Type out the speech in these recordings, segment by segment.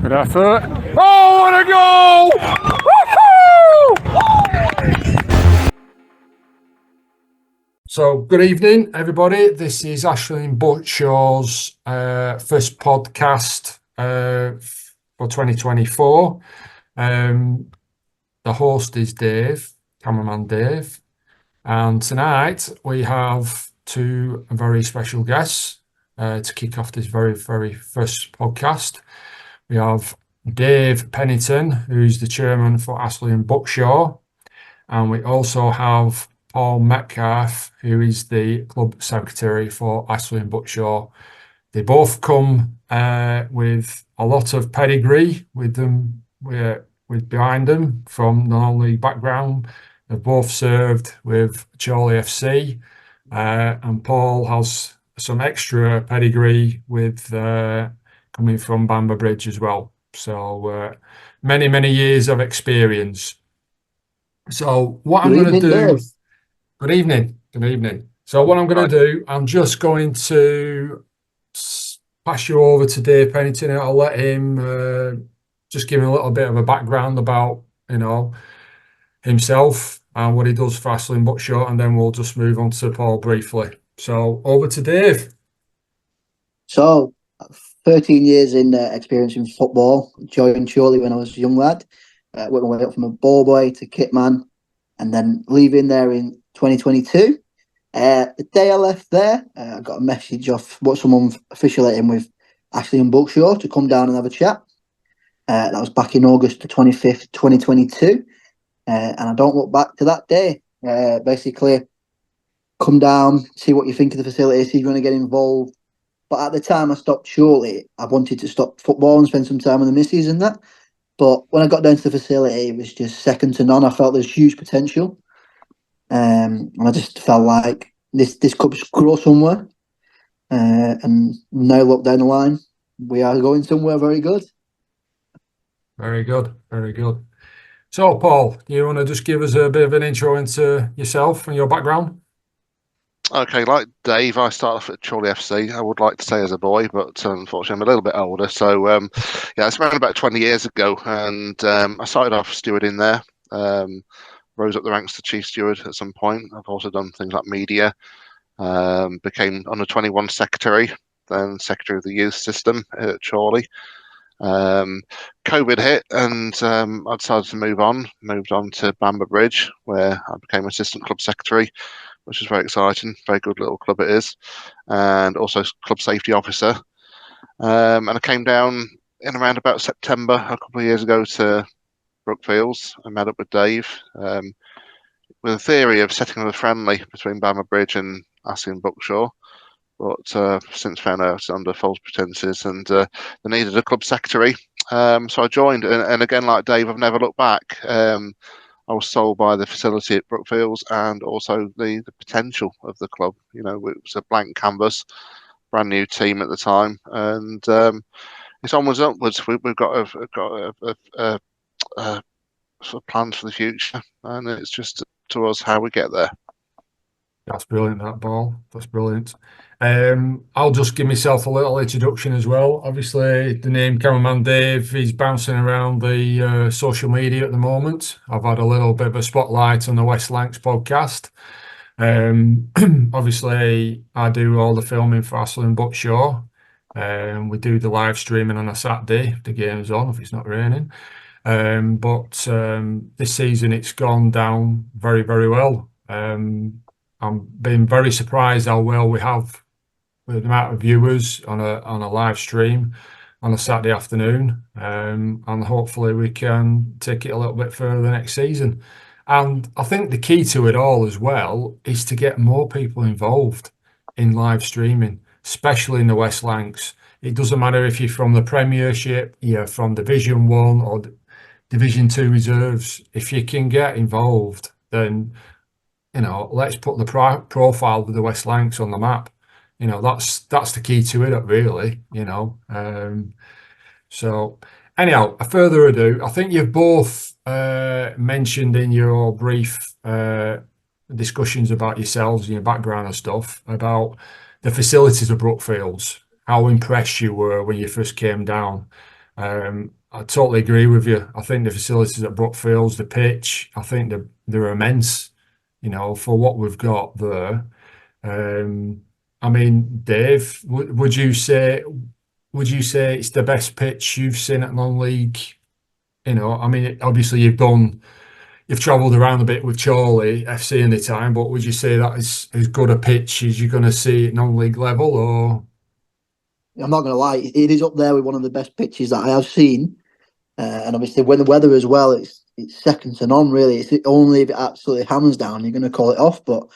Good effort. Oh, what a goal! Woohoo! So, good evening, everybody. This is Astley and Buckshaw's first podcast for 2024. The host is Dave, cameraman Dave. And tonight we have two very special guests to kick off this very, very first podcast. We have Dave Pennington, who's the chairman for Astley and Buckshaw. And we also have Paul Metcalf, who is the club secretary for Astley and Buckshaw. They both come with a lot of pedigree with them, with behind them from non-league background. They've both served with Chorley FC, and Paul has some extra pedigree with coming from Bamber Bridge as well. So many, many years of experience. So what I'm going to do... Good evening. Good evening. So what I'm going to do, I'm just going to pass you over to Dave Pennington. I'll let him just give him a little bit of a background about, himself and what he does for Astley and Buckshaw, and then we'll just move on to Paul briefly. So over to Dave. So 13 years in experience in football. Joined Chorley when I was a young lad. Worked my way up from a ball boy to kitman, and then leaving there in 2022. The day I left there, I got a message off what someone officiating with Astley and Buckshaw to come down and have a chat. That was back in August the 25th, 2022. And I don't look back to that day. Basically, come down, see what you think of the facility, see if you want to get involved. But at the time I stopped Chorley, I wanted to stop football and spend some time with the missus and that. But when I got down to the facility, it was just second to none. I felt there's huge potential. And I just felt like this could grow somewhere. And now look down the line, we are going somewhere very good. Very good, very good. So, Paul, you want to just give us a bit of an intro into yourself and your background? Okay, like Dave, I started off at Chorley FC. I would like to say as a boy, but unfortunately I'm a little bit older. So, it's around about 20 years ago, and I started off stewarding there. Rose up the ranks to chief steward at some point. I've also done things like media. Became under 21 secretary, then secretary of the youth system at Chorley. COVID hit, and I decided to moved on to Bamber Bridge, where I became assistant club secretary, which is very exciting. Very good little club it is, and also club safety officer. And I came down in around about September a couple of years ago to Brookfields. I met up with Dave with a theory of setting up a friendly between Bamber Bridge and Astley and Buckshaw. But since found out it's under false pretences, and they needed a club secretary. So I joined, and again, like Dave, I've never looked back. I was sold by the facility at Brookfields and also the potential of the club. It was a blank canvas, brand new team at the time, and it's onwards and upwards. We've got sort of plans for the future, and it's just to us how we get there. That's brilliant, that, Paul. That's brilliant. I'll just give myself a little introduction as well. Obviously, the name Cameraman Dave is bouncing around the social media at the moment. I've had a little bit of a spotlight on the West Lancs podcast. Obviously, I do all the filming for Astley and Buckshaw. We do the live streaming on a Saturday if the game's on, if it's not raining. But this season, it's gone down very, very well. I'm being very surprised how well we have with the amount of viewers on a live stream on a Saturday afternoon, and hopefully we can take it a little bit further next season. And I think the key to it all as well is to get more people involved in live streaming, especially in the West Lancs. It doesn't matter if you're from the Premiership, you're from Division 1 or Division 2 reserves. If you can get involved, then let's put the profile of the West Lancs on the map. That's the key to it, really. So anyhow, further ado, I think you've both mentioned in your brief discussions about yourselves and your background and stuff about the facilities of Brookfields, how impressed you were when you first came down. I totally agree with you. I think the facilities at Brookfields, the pitch, I think they're immense, for what we've got there. I mean, Dave, would you say it's the best pitch you've seen at non-league? I mean, obviously you've travelled around a bit with Chorley FC in the time, but would you say that is as good a pitch as you're going to see at non-league level, or? I'm not going to lie, it is up there with one of the best pitches that I have seen. And obviously, when the weather as well, it's second to none. Really, it's only if it absolutely hammers down, you're going to call it off. But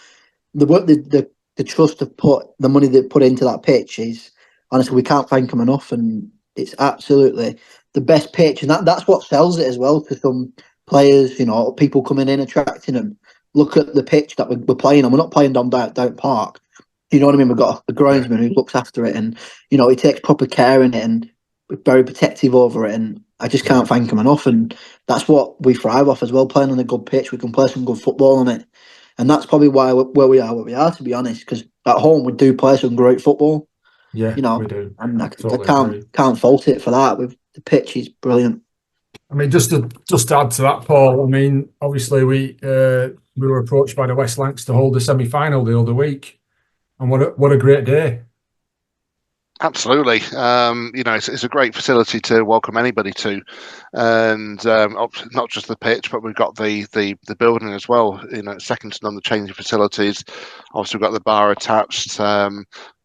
the work, the trust of put the money they put into that pitch is, honestly, we can't thank them enough. And it's absolutely the best pitch, and that's what sells it as well to some players. People coming in, attracting them. Look at the pitch that we're playing on. We're not playing on Down Park. You know what I mean? We've got a groundsman who looks after it, and he takes proper care in it, and we're very protective over it. And I just can't thank him enough. And that's what we thrive off as well. Playing on a good pitch, we can play some good football on it, and that's probably why where we are, to be honest. Because at home we do play some great football. Yeah, we do. And I Totally can't fault it for that. With the pitch is brilliant. I mean, just to add to that, Paul. I mean, obviously we were approached by the West Lancs to hold a semi-final the other week, and what a great day. Absolutely. It's a great facility to welcome anybody to, and not just the pitch, but we've got the building as well. Second to none, the changing facilities. Obviously, we've got the bar attached,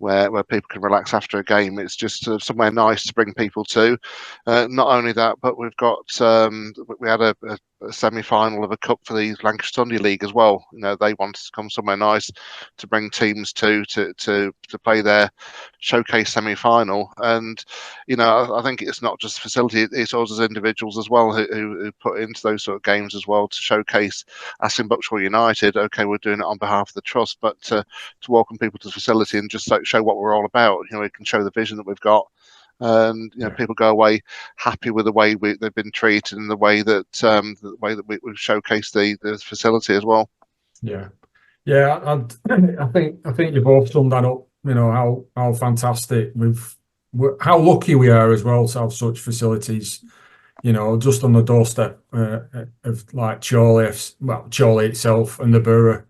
where people can relax after a game. It's just somewhere nice to bring people to. Not only that, but we've got we had a semi-final of a cup for the Lancashire Sunday League as well. They wanted to come somewhere nice to bring teams to play their showcase semi-final. And I think it's not just the facility; it's us as individuals as well who put into those sort of games as well to showcase Astley and Buckshaw United. Okay, we're doing it on behalf of the trust, but to welcome people to the facility and just show what we're all about. We can show the vision that we've got. And people go away happy with the way they've been treated and the way that we showcase the facility as well. Yeah, I think you both summed that up. How fantastic how lucky we are as well to have such facilities. Just on the doorstep of like Chorley itself and the borough.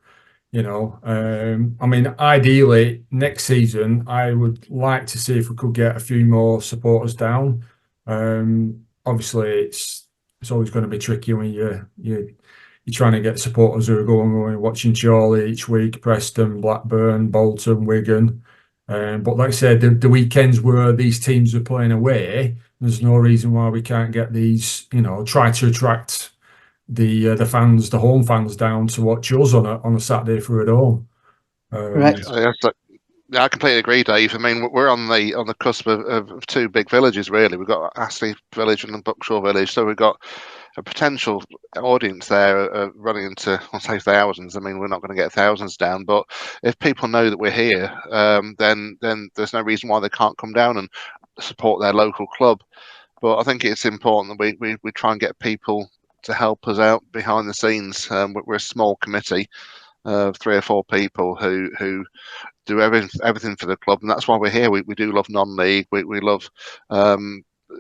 I mean, ideally next season, I would like to see if we could get a few more supporters down. Obviously, it's always going to be tricky when you're trying to get supporters who are going watching Chorley each week, Preston, Blackburn, Bolton, Wigan. But like I said, the weekends where these teams are playing away, there's no reason why we can't get these. Try to attract the fans, the home fans, down to watch us on a Saturday for at home. Correct. Yeah, I completely agree, Dave. I mean, we're on the cusp of two big villages, really. We've got Astley Village and Buckshaw Village, so we've got a potential audience there running into, I'll say, thousands. I mean, we're not going to get thousands down, but if people know that we're here, then there's no reason why they can't come down and support their local club. But I think it's important that we try and get people to help us out behind the scenes. We're a small committee of 3 or 4 people who do everything for the club, and that's why we're here. We do love non-league. We love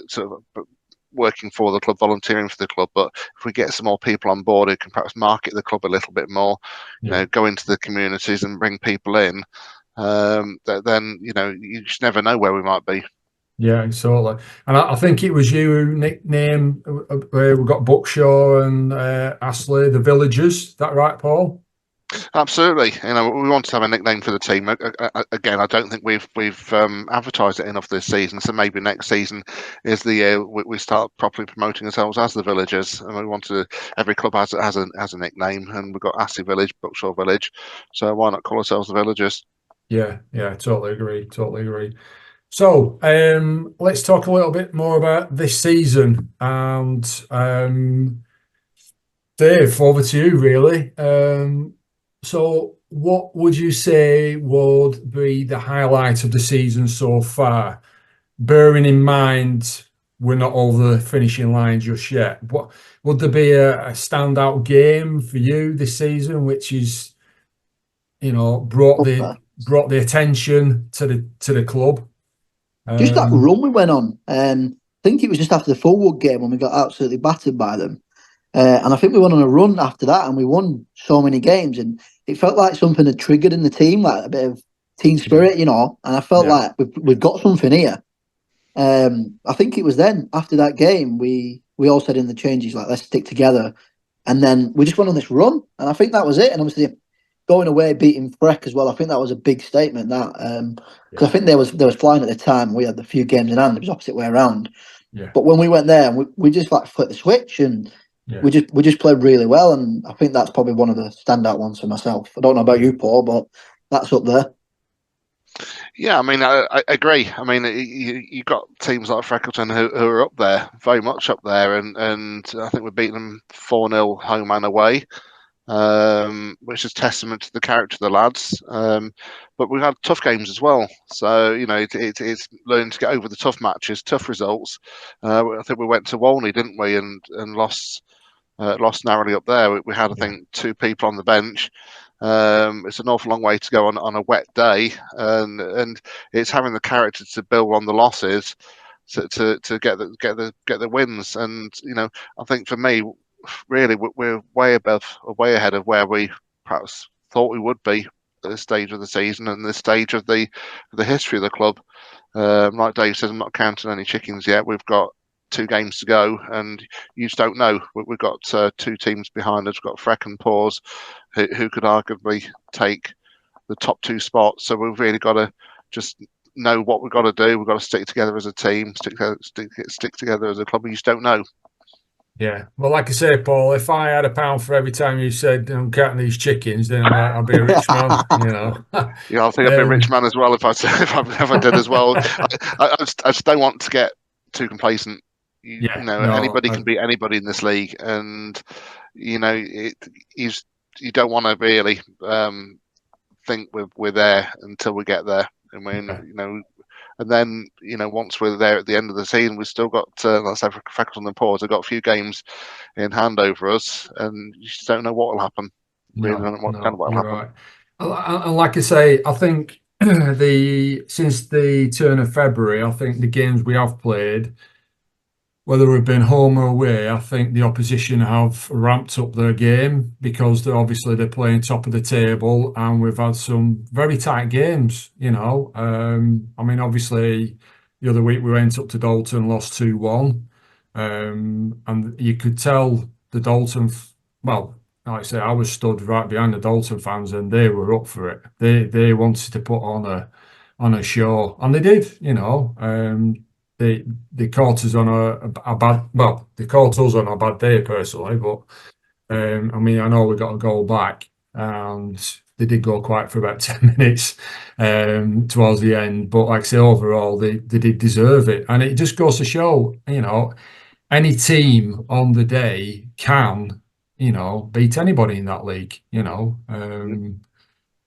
sort of working for the club, volunteering for the club. But if we get some more people on board who can perhaps market the club a little bit more, go into the communities and bring people in, then you just never know where we might be. Yeah, exactly. And I think it was you who nicknamed, we've got Buckshaw and Astley, the Villagers. Is that right, Paul? Absolutely. We want to have a nickname for the team. Again, I don't think we've advertised it enough this season. So maybe next season is the year we start properly promoting ourselves as the Villagers. And we want to. Every club has a nickname, and we've got Astley Village, Buckshaw Village. So why not call ourselves the Villagers? Yeah, totally agree. So let's talk a little bit more about this season. And Dave, over to you, really. So what would you say would be the highlight of the season so far? Bearing in mind we're not over the finishing line just yet. What would there be a standout game for you this season, which is, brought the attention to the club? Just that run we went on. I think it was just after the Fulwood game when we got absolutely battered by them. And I think we went on a run after that, and we won so many games, and it felt like something had triggered in the team, like a bit of team spirit, you know. And I felt like we've got something here. I think it was then after that game we all said in the changes, like, let's stick together, and then we just went on this run, and I think that was it. And obviously going away beating Freck as well, I think that was a big statement. That because I think there was flying at the time. We had a few games in hand. It was opposite way around. Yeah. But when we went there, we just like flipped the switch, and we just played really well. And I think that's probably one of the standout ones for myself. I don't know about you, Paul, but that's up there. Yeah, I mean, I agree. I mean, you got teams like Freckleton who are up there, very much up there, and I think we beat them 4-0 home and away, which is testament to the character of the lads. But we've had tough games as well, so you know it's learning to get over the tough matches, tough results. I think we went to Walney, didn't we, and lost narrowly up there. We had, I think, 2 people on the bench. It's an awful long way to go on a wet day, and it's having the character to build on the losses to get the wins. And you know, I think for me, really, we're way ahead of where we perhaps thought we would be at this stage of the season and this stage of the history of the club. Like Dave says, I'm not counting any chickens yet. We've got 2 games to go, and you just don't know. We've got 2 teams behind us. We've got Freck and Paws, who could arguably take the top 2 spots. So we've really got to just know what we've got to do. We've got to stick together as a team, stick together as a club. You just don't know. Yeah, well, like I say, Paul, if I had £1 for every time you said I'm counting these chickens, then I'll be a rich man. You know. Yeah, I think I'd be a rich man as well if I did as well. I just don't want to get too complacent. Anybody can beat anybody in this league, and you know you don't want to really think we're there until we get there. I mean, you know, and then you know once we're there at the end of the season, we've still got let's say Freckles and Paws. They've got a few games in hand over us, and you just don't know what will happen. Really don't know what will happen. Right. And like I say, I think since the turn of February, I think the games we have played, whether we've been home or away, I think the opposition have ramped up their game because they're playing top of the table, and we've had some very tight games. You know, I mean, obviously, the other week we went up to Dalton, lost 2-1, and you could tell the Dalton. Well, like I say, I was stood right behind the Dalton fans, and they were up for it. They wanted to put on a show, and they did. You know. They caught us on a bad, well, they caught us on a bad day personally, but I mean, I know we got a goal back, and they did go quiet for about 10 minutes towards the end. But like I say, overall, they did deserve it, and it just goes to show, you know, any team on the day can, you know, beat anybody in that league, you know.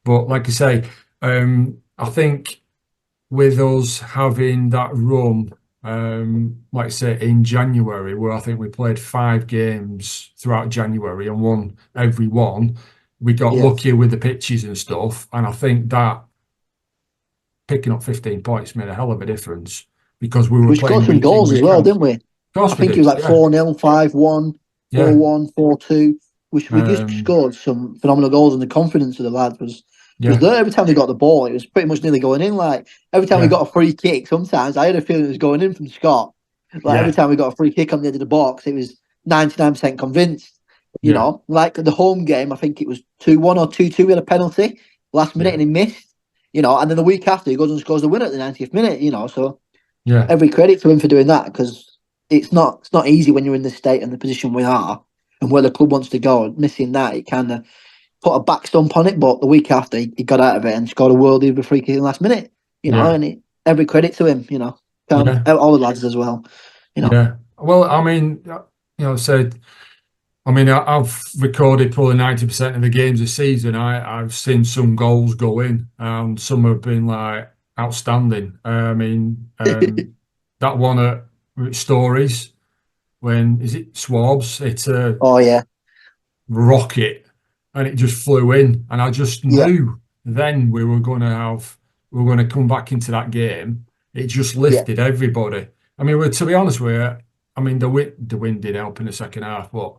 But like I say, I think with us having that run. Like I say, in January, where I think we played 5 games throughout January and won every one, we got lucky with the pitches and stuff, and I think that picking up 15 points made a hell of a difference because we scored some goals as well, didn't we? I think it was like 4-0, 5-1, 4-1, 4-2. We just scored some phenomenal goals, and the confidence of the lads was there. Every time they got the ball, it was pretty much nearly going in. Like every time we got a free kick, sometimes I had a feeling it was going in from Scott. Like every time we got a free kick on the edge of the box, it was 99% convinced. You know, like the home game, I think it was 2-1 or 2-2. We had a penalty last minute and he missed. You know, and then the week after he goes and scores the winner at the 90th minute. You know, so every credit to him for doing that, because it's not easy when you're in this state and the position we are and where the club wants to go. Missing that, it kind of put a back stump on it, but the week after he got out of it and scored a worldie with a free kick in the last minute, you know, and every credit to him, you know, all the lads as well, you know. Yeah, well, I mean, you know, I've recorded probably 90% of the games this season. I've seen some goals go in, and some have been like outstanding. I mean, that one at Stories, when is it Swabs? It's a rocket. And it just flew in, and I just knew then we were going to come back into that game. It just lifted everybody, I mean, to be honest with you, I mean, the wind did help in the second half, but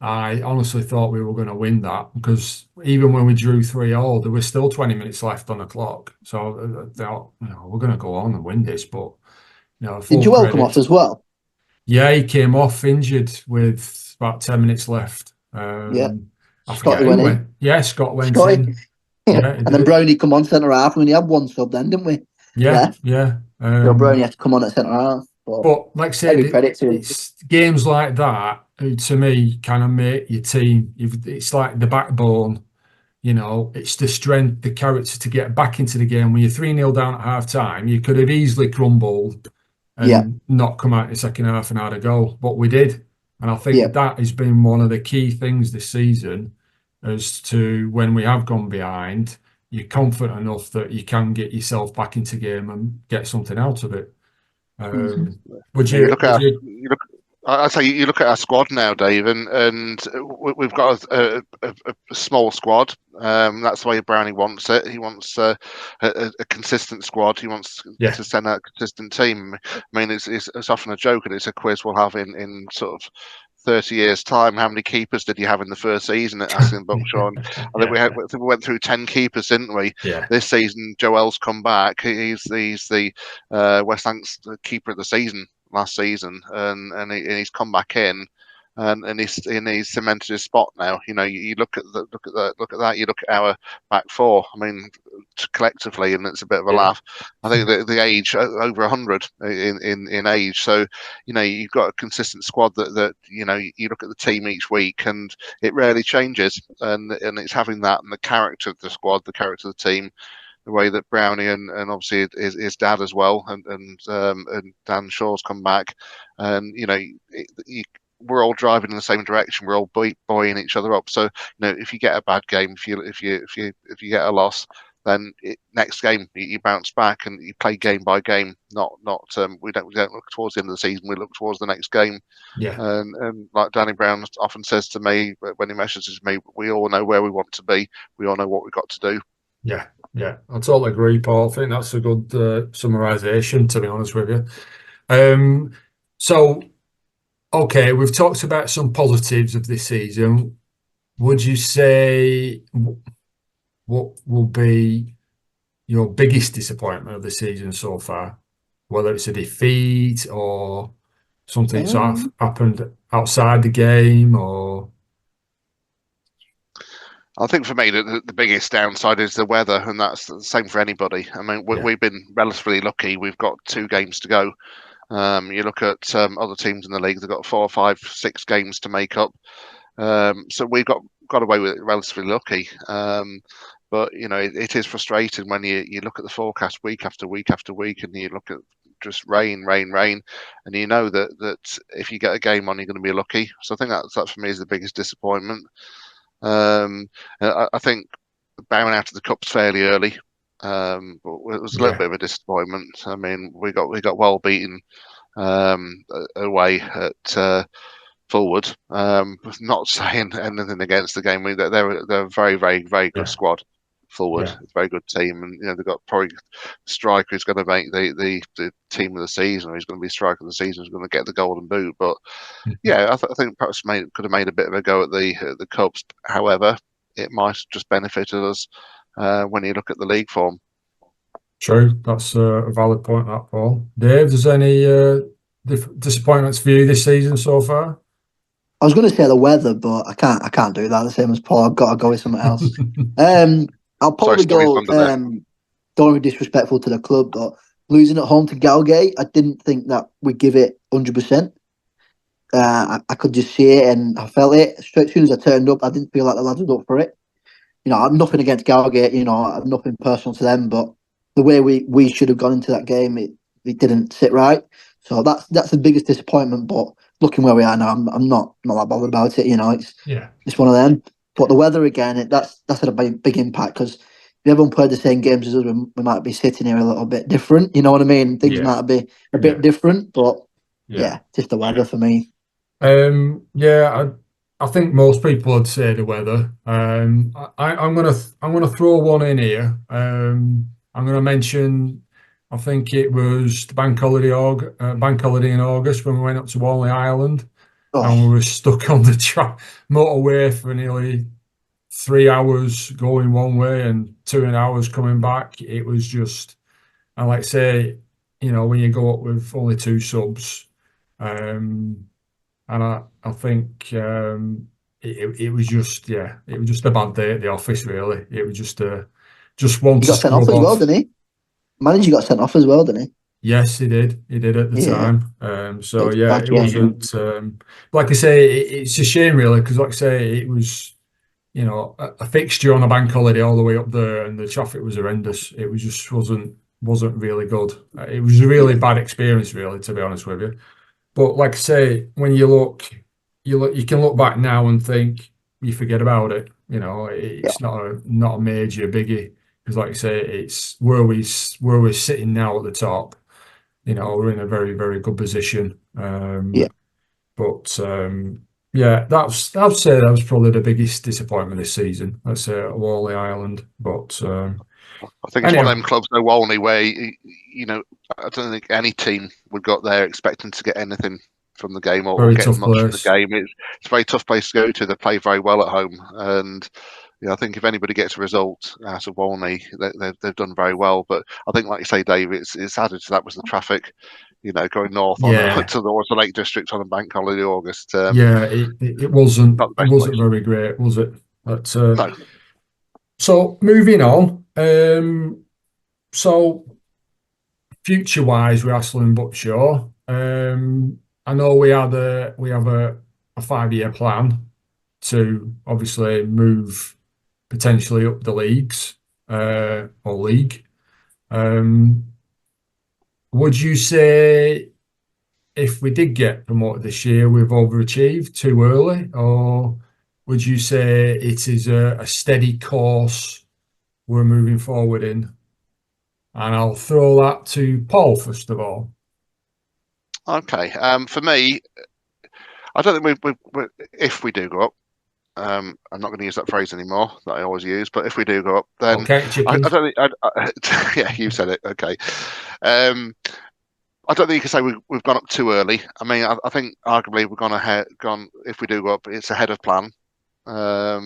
I honestly thought we were going to win that because even when we drew 3-3, there was still 20 minutes left on the clock. So I thought, we're going to go on and win this. But Did full Joel come credit. off as well? Yeah, he came off injured with about 10 minutes left. Yeah. I Scotty forget who went went. in. Yeah, Scott went Scotty. in. Yeah. Yeah, he And then did. Brownie come on centre half. I mean, he had one sub then, didn't we? Yeah, Left. yeah. So Brownie had to come on at centre half. But like I said, Every credit to him. it's games like that who, to me, kind of make your team. It's like the backbone. It's the strength, the character to get back into the game. When you're 3-0 down at half time, you could have easily crumbled Yeah. and not come out in the second half and had a goal. But we did. And I Yeah. think that has been one of the key things this season as to when we have gone behind, you're confident enough that you can get yourself back into game and get something out of it. Would You look at you? I'd say you look at our squad now, Dave, and we've got a small squad. That's the way Brownie wants it. He wants a consistent squad. He wants Yeah. to send out a consistent team. I mean, it's often a joke, and it's a quiz we'll have in sort of 30 years' time. How many keepers did you have in the first season at Astley and Buckshaw? And I think we went through 10 keepers, didn't we? Yeah. This season, Joel's come back. He's the West Lancs keeper of the season last season, and he's come back in, and he's cemented his spot now. You look at that. You look at our back four. I mean, collectively, and it's a bit of a laugh. I think the age over 100 in age. So you've got a consistent squad that you look at the team each week, and it rarely changes. And it's having that and the character of the squad, the character of the team. The way that Brownie and obviously his dad as well, and Dan Shaw's come back, and we're all driving in the same direction. We're all buoying each other up. So if you get a bad game, if you get a loss, then next game you bounce back and you play game by game. We don't look towards the end of the season. We look towards the next game. Yeah. And like Danny Brown often says to me when he messages me, we all know where we want to be. We all know what we've got to do. Yeah. Yeah, I totally agree, Paul. I think that's a good summarisation, to be honest with you. So, okay, we've talked about some positives of this season. Would you say what will be your biggest disappointment of the season so far? Whether it's a defeat or something that's happened outside the game, or... I think for me, the biggest downside is the weather, and that's the same for anybody. I mean, we've been relatively lucky. We've got 2 games to go. You look at other teams in the league; they've got 4, 5, 6 games to make up. So we've got away with it relatively lucky. But it is frustrating when you look at the forecast week after week after week, and you look at just rain, and you know that if you get a game on, you're going to be lucky. So I think that for me is the biggest disappointment. I think bowing out of the cups fairly early, but it was a little bit of a disappointment. I mean, we got well beaten away at Forward. Not saying anything against the game. They're a very, very, very good squad. Forward, very good team, and they've got probably a striker who's going to make the team of the season, or he's going to be striker of the season, who's going to get the golden boot. But I think perhaps could have made a bit of a go at the cups. However, it might have just benefited us when you look at the league form. True, that's a valid point, that, Paul. Dave, does any disappointments for you this season so far? I was going to say the weather, but I can't do that. The same as Paul. I've got to go with something else. I'll probably go. Don't be disrespectful to the club, but losing at home to Galgate, I didn't think that we'd give it 100%. I could just see it, and I felt it. As soon as I turned up, I didn't feel like the lads were up for it. I'm nothing against Galgate. I'm nothing personal to them, but the way we should have gone into that game, it didn't sit right. So that's the biggest disappointment. But looking where we are now, I'm not that bothered about it. It's one of them. But the weather again, that's had a big impact, because if everyone played the same games as us, we might be sitting here a little bit different. You know what I mean? Things might be a bit different, but just the weather for me. I think most people would say the weather. I'm gonna throw one in here. I'm gonna mention I think it was the bank holiday in August when we went up to Walney Island, and we Oh, were stuck on the motorway for nearly 3 hours going one way and 2 hours coming back. It was just, and like I say, when you go up with only two subs, and I think it was just, yeah, it was just a bad day at the office, really. It was just one he to got sent off scrub as well, off. didn't he? Manager got sent off as well, didn't he? Yes, he did. He did at the Yeah, time. So it's yeah, bad it game. wasn't. Like I say, it's a shame, really, because like I say, it was a fixture on a bank holiday all the way up there, and the traffic was horrendous. It was just wasn't really good. It was a really Yeah, bad experience, really, to be honest with you. But like I say, when you can look back now and think you forget about it. yeah, It's not a major biggie, because like I say, it's where we're sitting now at the top. We're in a very, very good position. yeah. But yeah, I'd say that was probably the biggest disappointment this season. Let's say at Wally Island. But I think it's one of anyway, them clubs, though, Walney, where I don't think any team would got there expecting to get anything from the game or very get tough much from the place. game. It's a very tough place to go to. They play very well at home, and I think if anybody gets a result out of Walney, they've done very well. But I think, like you say, Dave, it's added to that was the traffic. Going north on Yeah, towards the Lake District on a bank holiday August. yeah. It wasn't Not the it best wasn't place. very great, was it? But No. so moving on. So future wise, with Astley and Buckshaw, I know we have a 5-year plan to obviously move potentially up the leagues or league. Um, would you say if we did get promoted this year, we've overachieved too early, or would you say it is a steady course we're moving forward in? And I'll throw that to Paul first of all. Okay. For me, I don't think if we do go up. I'm not going to use that phrase anymore that I always use, but if we do go up, then Okay, I chickens. don't think. Yeah, you said it. Okay. I don't think you can say we've gone up too early. I mean, I think arguably we've gone. If we do go up, it's ahead of plan. I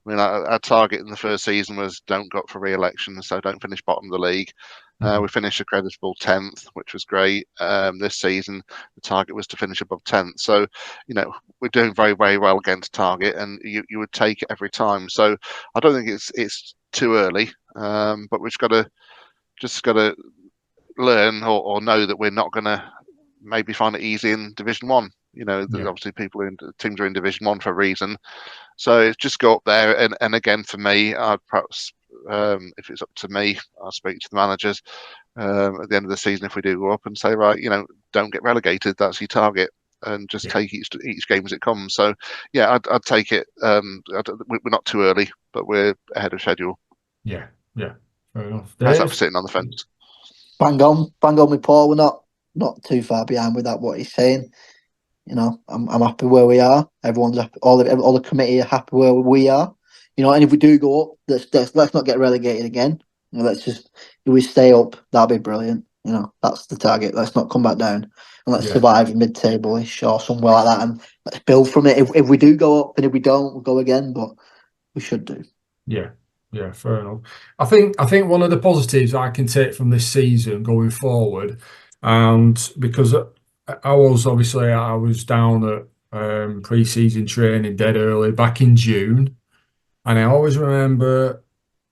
mean, our target in the first season was don't go up for re-election, so don't finish bottom of the league. We finished a creditable 10th, which was great. This season, the target was to finish above 10th. So, we're doing very, very well against target, and you would take it every time. So, I don't think it's too early, but we've just got to learn or know that we're not going to maybe find it easy in Division One. There's Yeah, obviously teams are in Division One for a reason. So it's just go up there, and again for me, I'd perhaps, if it's up to me, I'll speak to the managers at the end of the season if we do go up and say, right, don't get relegated. That's your target, and just yeah, take each game as it comes. So yeah, I'd take it. We're not too early, but we're ahead of schedule. yeah, yeah. Fair enough. How's that for Dave? sitting on the fence? Bang on with Paul. We're not too far behind with that. What he's saying. I'm happy where we are. Everyone's happy. All the committee are happy where we are. And if we do go up, let's not get relegated again. Let's just if we stay up, that'll be brilliant. That's the target. Let's not come back down, and let's Yeah, survive mid-table-ish or somewhere like that, and let's build from it. If we do go up, and if we don't, we'll go again. But we should do. yeah, yeah. Fair enough. I think one of the positives I can take from this season going forward, and because I was down at pre-season training dead early back in June, and I always remember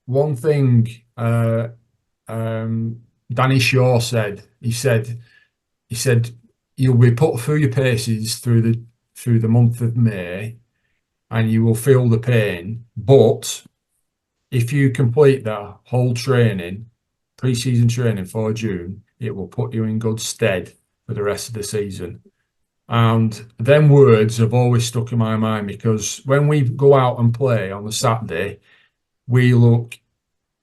one thing Danny Shaw said. He said you'll be put through your paces through the month of May, and you will feel the pain. But if you complete that whole training, pre-season training for June, it will put you in good stead for the rest of the season. And them words have always stuck in my mind, because when we go out and play on the Saturday, we look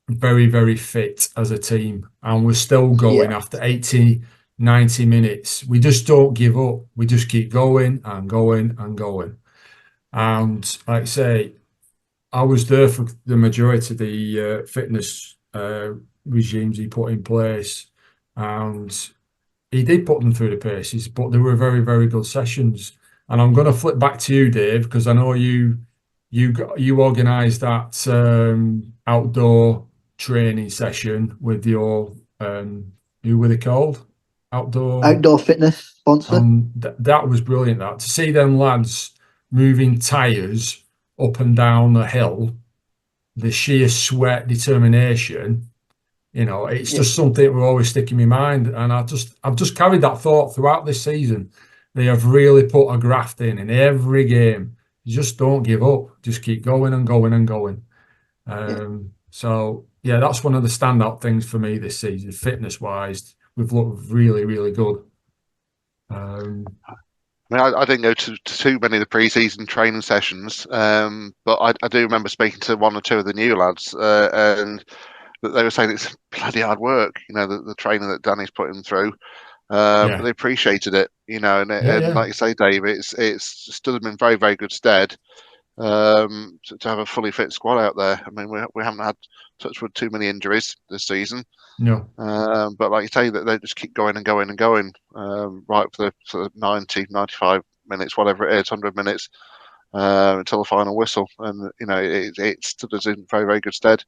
very, very fit as a team, and we're still going Yeah, after 80, 90 minutes. We just don't give up. We just keep going and going and going. And like I say, I was there for the majority of the fitness regimes he put in place. and he did put them through the paces, but they were very, very good sessions. And I'm going to flip back to you, Dave, because I know you organised that outdoor training session with your who were they called? Outdoor. Outdoor fitness sponsor. That was brilliant. That to see them lads moving tyres up and down the hill, the sheer sweat, determination. It's just something that will always stick in my mind, and I've just carried that thought throughout this season. They have really put a graft in every game. You just don't give up. Just keep going and going and going. So yeah, that's one of the standout things for me this season, fitness wise. We've looked really, really good. I mean, I didn't go to too many of the pre-season training sessions, but I do remember speaking to one or two of the new lads, and they were saying it's bloody hard work, the training that Danny's putting through. But they appreciated it, and like you say, Dave, it's stood them in very, very good stead to have a fully fit squad out there. I mean, we haven't had touchwood too many injuries this season. No. But like you say, that they just keep going and going and going, right for the sort of 90, 95 minutes, whatever it is, 100 minutes, until the final whistle. And, it stood us in very, very good stead.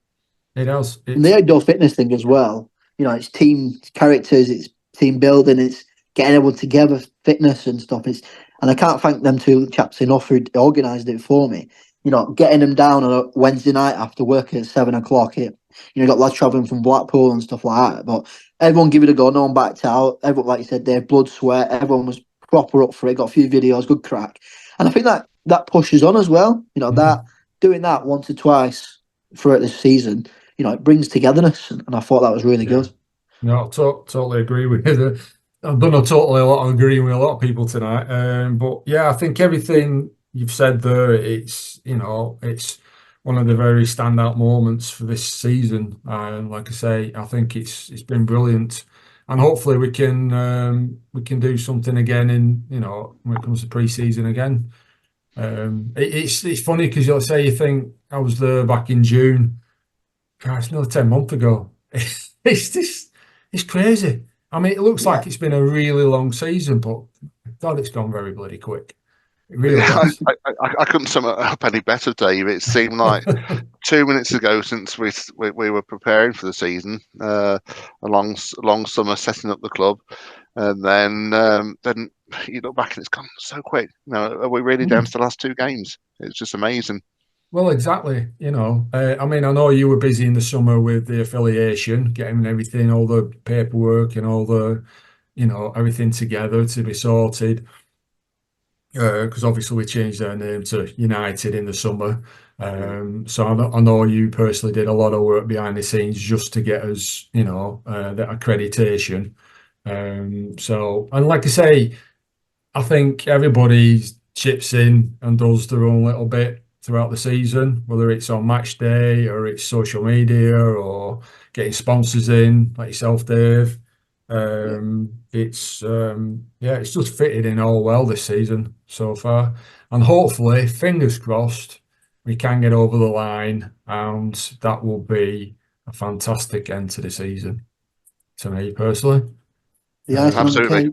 It has. And the outdoor fitness thing as well, it's team characters, it's team building, it's getting everyone together, fitness and stuff. And I can't thank them two chaps enough who organised it for me. Getting them down on a Wednesday night after work at 7 o'clock. Got lads travelling from Blackpool and stuff like that. But everyone give it a go. No one backed out. Everyone, like you said, their blood, sweat. Everyone was proper up for it. Got a few videos, good crack. And I think that pushes on as well. That doing that once or twice throughout the season, it brings togetherness. And I thought that was really good. No, totally agree with you. I've done a lot of agreeing with a lot of people tonight. But yeah, I think everything you've said there, it's one of the very standout moments for this season. And like I say, I think it's been brilliant, and hopefully we can do something again when it comes to pre-season again. It's funny because you think I was there back in June. God, it's another 10 months ago. It's crazy. I mean, it looks like it's been a really long season, but God, it's gone very bloody quick. It really has. I couldn't sum it up any better, Dave. It seemed like 2 minutes ago since we were preparing for the season, a long summer setting up the club, and then you look back and it's gone so quick. Are we really down to the last two games? It's just amazing. Well, exactly. I mean, I know you were busy in the summer with the affiliation, getting everything, all the paperwork and all the, everything together to be sorted. Because obviously we changed our name to United in the summer. So I know you personally did a lot of work behind the scenes just to get us, that accreditation. And like I say, I think everybody chips in and does their own little bit throughout the season, whether it's on match day or it's social media or getting sponsors in, like yourself, Dave. It's just fitted in all well this season so far, and hopefully, fingers crossed, we can get over the line, and that will be a fantastic end to the season. To me personally, absolutely.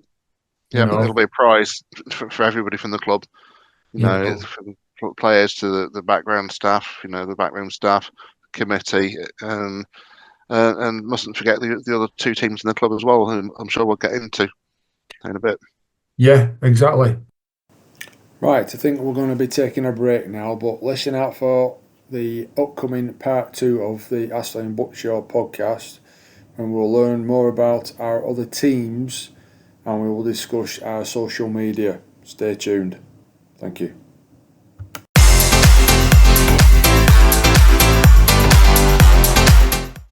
Yeah, it'll be a prize for everybody from the club. From players to the background staff, the backroom staff, committee, and mustn't forget the other two teams in the club as well, who I'm sure we'll get into in a bit. Yeah, exactly. Right, I think we're going to be taking a break now, but listen out for the upcoming part 2 of the Astley and Buckshaw podcast, and we'll learn more about our other teams and we will discuss our social media. Stay tuned. Thank you.